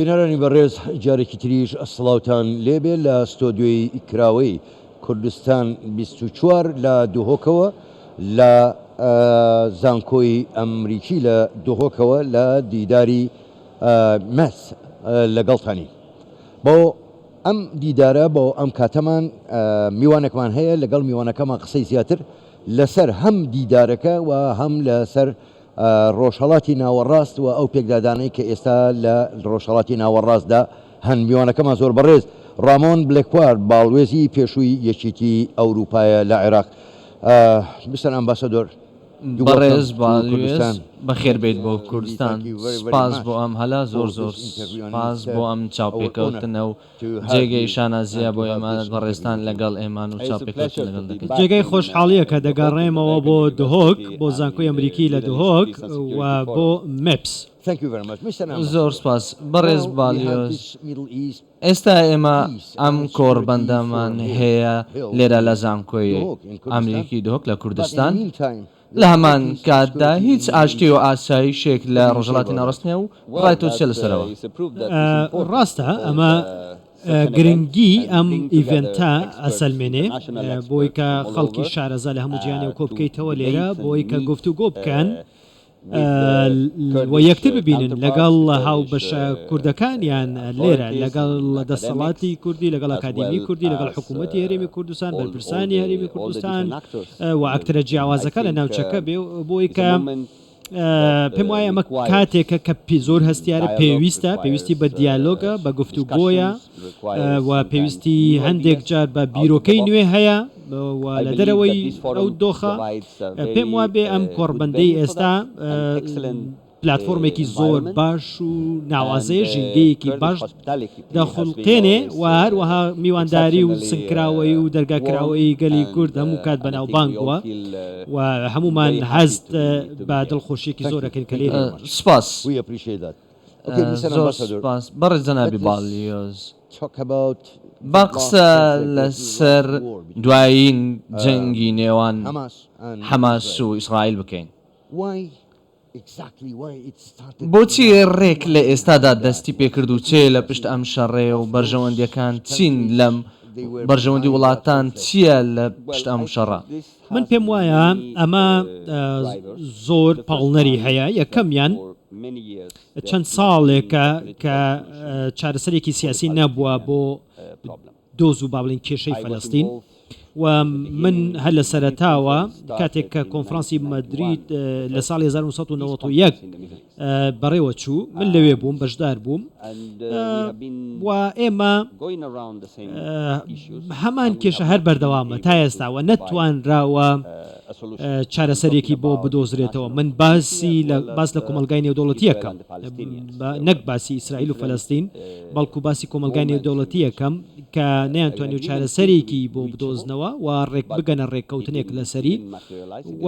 بینەرانی بەڕێز جارێکی تریش ئەسڵاوتان لێبێ لە ستۆدیۆی ئیکراوەی کوردستان 24 لە دوهۆکەوە لە زانکۆی ئەمریکی لە دوهۆکەوە لە دیداری مەس لەگەڵتانی بۆ ئەم دیدارە بۆ ئەم کاتەمان میوانێکمان هەیە لەگەڵ میوانەکەمان قسەی زیاتر لەسەر هەم دیدارەکە و هەم لەسەر ڕۆژهەڵاتی ناوەڕاست و ئەو پێکدادانەی کە ئێستا لە ڕۆژهەڵاتی ناوەڕاستدا هەن میوانەکەمان زۆر بەڕێز ڕامۆن بلێکوار باڵوێزی پێشووی یەکێتی ئەوروپایە لە عێراق. مستر ئەمباسەدۆر بەڕێز باڵوێز بەخێر بێت بۆ کوردستان. سپاس بۆ ئەم هەلا زۆر سپاس بۆ ئەم چاوپێکەوتنە و جێگەی شانازیە بۆ ئێمە بەڕێستان لەگەڵ ئێمان و چاوپێکەوتن لەگەڵ دەکەین. جێگەی خۆشحاڵیە کە دەگەڕێمەوە بۆ دهۆک بۆ زانکۆی ئەمریکی لە دهۆک و بۆ مپس. زۆر سپاس بەڕێز باڵوێز. ئێستا ئێمە ئەم کۆڕبەندەمان هەیە لێرە لە زانکۆی ئەمریکی دهۆک لە کوردستان. لە هەمان کاتدا هیچ ئاشتی و ئاسایشێک لە ڕۆژهەڵاتی ناڕاستنیە و ڕای تۆ چێ لەسەرەوە. ڕاستە ئەمە گرنگی ئەم ئیڤنتە ئەسەلمێنێ بۆی کە خەڵکی شارەزا لە هەموو جیهانی و کۆ بکەیتەوە لێرە بۆی کە گفتوگۆ بکەن و یەکتر ببینن لەگەڵ هاو بەشە کوردەکانیان لێرە لەگەڵ دەسەڵاتی کوردی لەگەڵ ئاکادمی کوردی لەگەڵ حکوومەتی هەرێمی کوردستان بەرپرسانی هەرێمی کوردستان و ئاکترە جیاوازەکە لە ناوچەکە بێ بۆی کە پێم وایە ئەمە کاتێکە کە زۆر هەستیارە پێویستی بە دیالۆگە بە گفتوگۆیە و پێویستی هەندێک جار بە بیرۆکەی نوێ هەیە لە دەرەوەی ئەو دۆخە. پێم وا بێ ئەم کۆڕبەندەی ئێستا پلتفۆرمێکی زۆر باش و ناوازەیە ژینگەیەکی باش دەخڵقێنێ و هەروەها میوانداری و سنگکراوەی و دەرگاکراوەی گەلی کورد هەموو کات بەناوبانگ بووە و هەمومان هەست بە دڵخۆشیێکی زۆرەکەن کە لێرە. سپاس سپاس بەڕێز جەنابی باڵوێز. با قسە لەسەر دوایین جەنگی نێوان حەماس و ئیسرائیل بکەین. بۆچی ڕێک لە ئێستادا دەستی پێکرد و چێ لە پشت ئەم شەڕێ و بەرژەوەندیەکان چین لەم بەرژەوەندی وڵاتان چییە لە پشت ئەم شەڕە؟ من پێم وایە ئەمە زۆر پاڵنەری هەیە. یەکەمیان چەند ساڵێکە کە چارەسەرێکی سیاسی نەبووە بۆ دۆز و با بڵین کێشەی فەلەستین و من هەر لە سەرەتاوە کاتێک کە کۆنفرانسی مەدرید لە ساڵی 1991 بەڕێوە چوو من لەوێ بووم بەشدار بووم و ئێمە هەمان کێشە هەر بەردەوامە تا ئێستاوە نەتوانراوە چارەسەرێکی بۆ بدۆزرێتەوە. من باس لە کۆمەلگای نێودەوڵەتیەکەم نەک باسی ئیسرائیل و فەلەستین بەڵکو باسی کۆمەلگای نێودەوڵەتیەکەم کە نەیانتوانێت و چارەسەرێکی بۆ بدۆزنەوە و ڕێک بگەنە ڕێککەوتنێک لەسەری و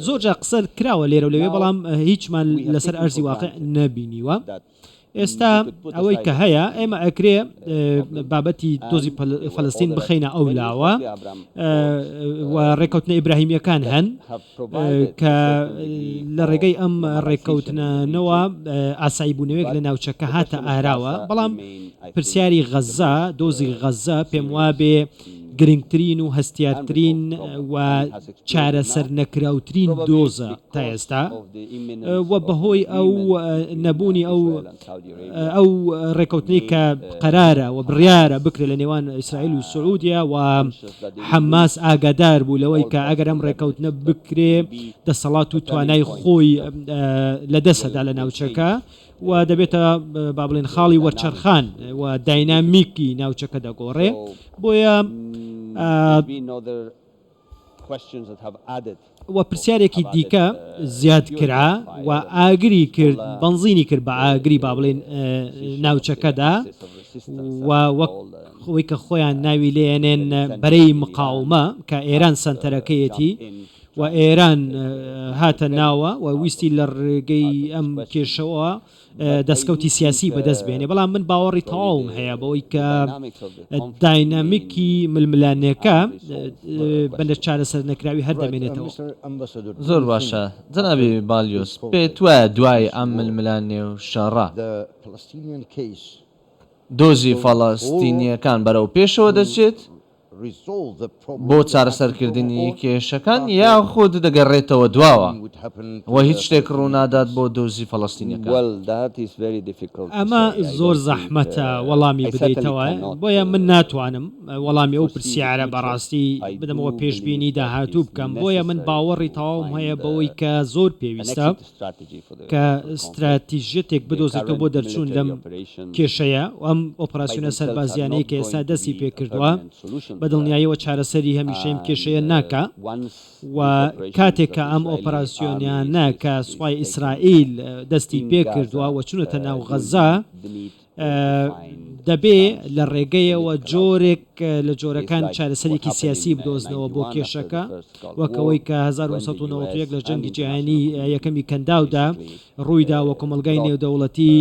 زۆرجا قسە کراوە لێرە و لەوێ بەڵام هیچمان لەسەر ئەرزی واقع نەبینیوە. ئێستا ئەوەی کە هەیە ئێمە ئەکرێ بابەتی دۆزی فەلەستین بخەینە ئەو لاوە و ڕێککەوتنە ئیبراهیمیەکان هەن کە لە ڕێگەی ئەم ڕێککەوتنەوە ئاسایی بوونەوەیەک لە ناوچەکە هاتە ئاراوە. بەڵام پرسیاری غەزا دۆزی غەزا پێم وابێ گرنگترین و هەستیارترین و چارەسەر نەکراوترین دۆزە تا ئێستا و بەهۆی ئەو نەبوونی ئەو ڕێککەوتنی کە قەرارە و بڕیارە بکرێت لە نێوان ئیسرائیل و سعودیا و حەماس ئاگادار بوو لەوەی کە ئەگەر ئەم ڕێککەوتنە بکرێ دەسەڵات و توانای خۆی لەدەستەدا لە ناوچەکە و دەبێتە با بڵێن خاڵی وەرچەرخان و داینامیکی ناوچەکە دەگۆڕێ. بۆیە و پرسیارێکی دیکە زیاد کرا و ئاگری کرد بەنزینی کرد بە ئاگری با بڵێن ناوچەکەدا و وەک خۆی کە خۆیان ناوی لێنێن بەرەی مقاومە کە ئێران سەنتەرەکەیەتی و ئێران هاتە ناوە و ویستی لە ڕێگەی ئەم کێشەوە دەستکەوتی سیاسی بەدەست بێنێ بەڵام من باوەڕی تەواوم هەیە بەوەی کە داینامیکی ململانەکە بەندە چارەسەر نەکراوی هەر دەمێنێتەوە. زۆر باشە جەنابی بالیۆس پێت وایە دوای ئەم ململانێ و شەڕە دۆزی فەڵەستینیەکان بەرەو پێشەوە دەچێت بۆ چارەسەرکردنی کێشەکان یا خۆت دەگەڕێتەوە دواوە و هیچ شتێک ڕوونادات بۆ دۆزی فەڵەستینیەکان. ئەمە زۆر زەحمەتە وەڵامی بدەیتەوە بۆیە من ناتوانم وەڵامی ئەو پرسیارە بەڕاستی بدەمەوە پێشببینی داهاتوو بکەم بۆیە من باوەڕی تەواوم هەیە بەوەی کە زۆر پێویستە کە استراتیژێتێک بدۆزێتەوە بۆ دەرچوون لەم کێشەیە و ئەم ئۆپراسیۆنە سەربازیانەی کە ئێستا دەستی پێکردووە بەدڵنیاییەوە چارەسەری هەمیشەیم کێشەیە ناکە و کاتێککە ئەم ئۆپراسیۆنیانە کە سوپای ئیسرائیل دەستی پێکردووە و چونەتە ناو غەزا دەبێ لە ڕێگەیەوە جۆرێک لە جۆرەکان چارەسەرێکی سیاسی بدۆزنەوە بۆ کێشەکە وەکەوەی کە 1991 لە جەنگی جیهانی یەکەمی کەنداودا ڕوویدا وە کۆمەلگای نێودەوڵەتی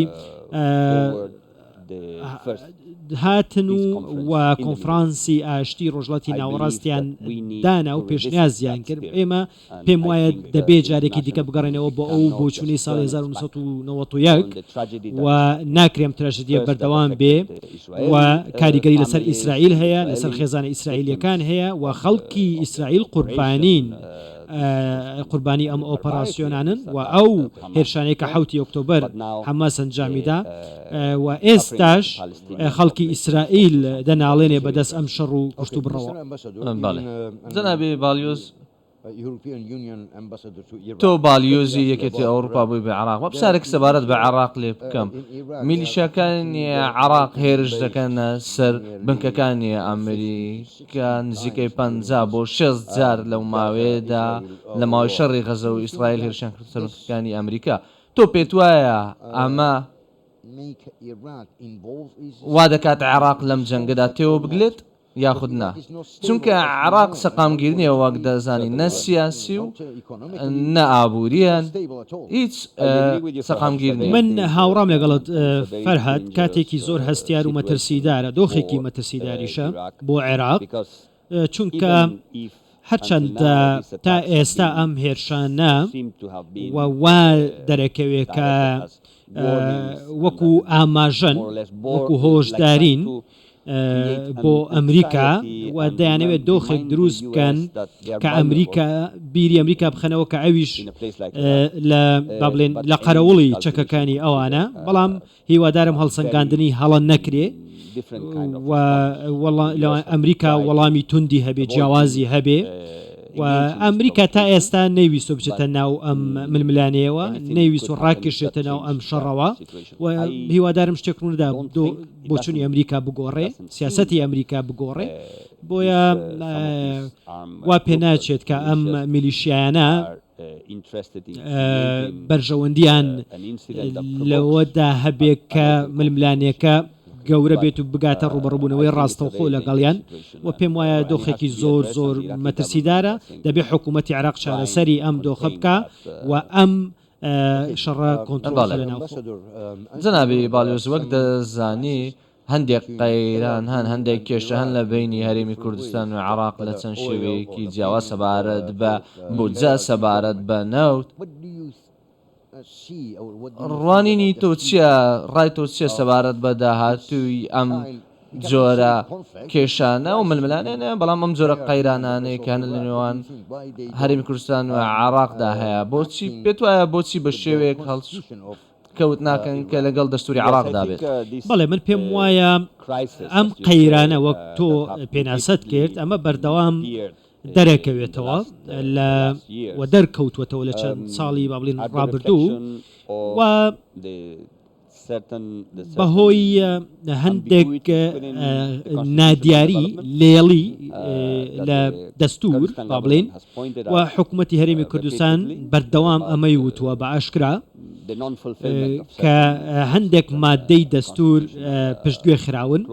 هاتن و کۆنفرانسی ئاشتی ڕۆژڵاتی ناوەڕاستیان دانا و پێشنیازیان کرد ئێمە پێم وایە دەبێت جارێکی دیکە بگەڕێنەوە بۆ ئەو بۆچوونی ساڵی 1991 و ناکرێم تراژدیە بەردەوام بێ و کاریگەری لەسەر ئیسرائیل هەیە لەسەر خێزانە ئیسرائیلیەکان هەیە و خەڵکی ئیسرائیل قوربانی ئەم ئۆپەراسیۆنانن و ئەو هێرشانەی کە 7 ئۆکتۆبەر حەماس ئەنجامیدا و ئێستاش خەڵکی ئیسرائیل دەناڵێنێ بەدەست ئەم شەڕ و گشت و بڕەوە. جەنابی بالیۆس تۆ بالیۆزی یەکێتی ئەوروپا بووی بە عراق وە پرسیارێک سەبارەت بە عراق لێ بکەم میلیشیاکانی عراق هێرش دەکەنە سەر بنکەکانی ئەمریکا نزیکەی 50 بۆ 6 جار لەو ماوەیەدا لە ماوەی شەڕی غەزە و ئیسرائیل هێرشیان کرد سەر بنکەکانی ئەمریکا تۆ پێت وایە ئەمە وا دەکات عێراق لەم جەنگەدا تێوە بگلێت یاخود نا چونکە عراق سەقامگیرنیە وەک دەزانی نە سیاسی و نە ئابووریان هیچ سەقامگیرنی. من هاوڕام لەگەڵت فەرهاد کاتێکی زۆر هەستیار و مەترسیدارە دۆخێکی مەترسیداریشە بۆ عێراق چونکە هەرچەندە تا ئێستا ئەم هێرشانە وا دەرەکەوێت کە وەکو ئاماژەن وەکو هۆشدارین بۆ ئەمریکا و دەیانەوێت دۆخێک دروست بکەن کە ئەمریکا بیری ئەمریکا بخەنەوە کە ئەویش لە قەرەوڵی چەکەکانی ئەوانە بەڵام هیوادارم هەڵسەنگاندنی هەڵە نەکرێ و ئەمریکا وەڵامی توندی هەبێ جیاوازی هەبێ و ئەمریکا تا ئێستا نەیویست بچێتە ناو ئەم ململانەیەوە نەیویست و ڕاکێشێتە ناو ئەم شەڕەوە و هیوادارم شتێک ڕووندا بۆچوونی ئەمریکا بگۆڕێ سیاسەتی ئەمریکا بگۆڕێ بۆیە وا پێ ناچێت کە ئەم میلیشیانە بەرژەوەندیان لەوەدا هەبێ کە ململانەکە گەورە بێت و بگاتە ڕوبەڕبوونەوەی ڕاستەوخۆ لەگەڵیان و پێم وایە دۆخێکی زۆر زۆر مەترسیدارە دەبێت حکوومەتی عێراق چارەسەری ئەم دۆخە بکە و ئەم شەڕە کۆنتڕۆڵ لە ناو. جەنابی بالیۆس وەک دەزانی هەندێک قەیران هەندێک کێشە هەن لە بینی هەرێمی کوردستان و عێراق لە چەند شێوەیەکی جیاواز سەبارەت بە بودجە سەبارەت بە نەوت ڕوانینی تۆ چییە ڕای تۆ چیە سەبارەت بە داهاتووی ئەم جۆرە کێشانە و ململانێنە بەڵام ئەم جۆرە قەیرانانەیە کە هەن لە نێوان هەرێمی کوردستان و عێراقدا هەیە بۆچی پێت وایە بۆچی بە شێوەیەک هەڵس کەوت ناکەن کە لەگەڵ دەستوری عێراقدا بێت؟ بەڵێ من پێم وایە ئەم قەیرانە وەک تۆ پێناسەت کرد ئەمە بەردەوام دەرەکەوێتەوە و دەرکەوتوەتەوە لە چەند ساڵی با بڵێن ڕابردوو و بەهۆی هەندێک نادیاری لێڵی لە دەستور با بڵێن و حکوومەتی هەرێمی کوردستان بەردەوام ئەمەی وتووە بە ئاشکرا کە هەندێک مادەی دەستور پشتگوێ خراون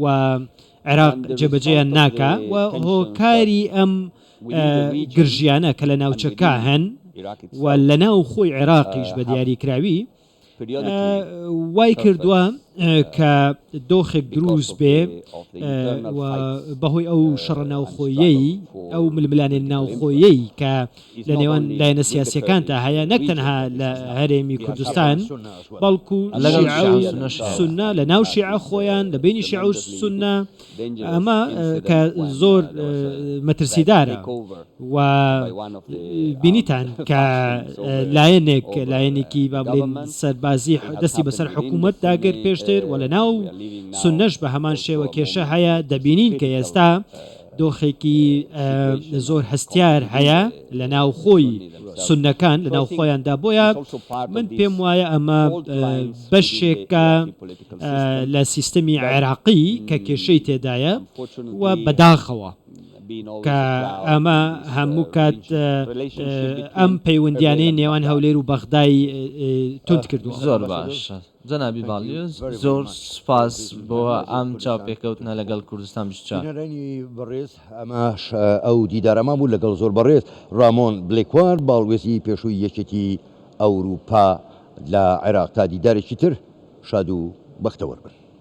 و عێراق جێبەجێیان ناکە و هۆکاری ئەم گرژیانە کە لە ناوچەکە هەن و لە ناو خۆی عێراقیش بە دیاریکراوی وای کردووە کە دۆخێک دروست بێ بەهۆی ئەو شەڕە ناوخۆیەی ئەو ململانێ ناوخۆیەی کە لە نێوان لایەنە سیاسیەکاندا هەیە نەک تەنها لە هەرێمی کوردستان بەڵکو سونە لە ناو شیعە خۆیان لە بینی شیعە و سونە ئەمە کە زۆر مەترسیدارە و بینیتان کە لایەنێکی با بڵێن سەربازی دەستی بەسەر حکوومەت داگەر پێشتر و لە ناو سونەش بە هەمان شێوە کێشە هەیە دەبینین کە ئێستا دۆخێکی زۆر هەستیار هەیە لە ناو خۆی سونەکان لە ناو خۆیاندا بۆیە من پێم وایە ئەمە بەشێکە لە سیستەمی عێراقی کە کێشەی تێدایە و بەداخەوە کە ئەمە هەموو کات ئەم پەیوەندیانەی نێوان هەولێر و بەغدای تند کردو. زۆر باش جەنابی باڵیۆز زۆر سپاس بۆ ئەم چاوپێکەوتنە لەگەڵ کوردستان 24. بەڕێز ئەماش ئەو دیدارەما بوو لەگەڵ زۆر بەڕێز ڕامۆن بلێکوار باڵوێزی پێشووی یەکێتی ئەوروپا لە عێراق تا دیدارێکی تر شاد و بەختەوەربن.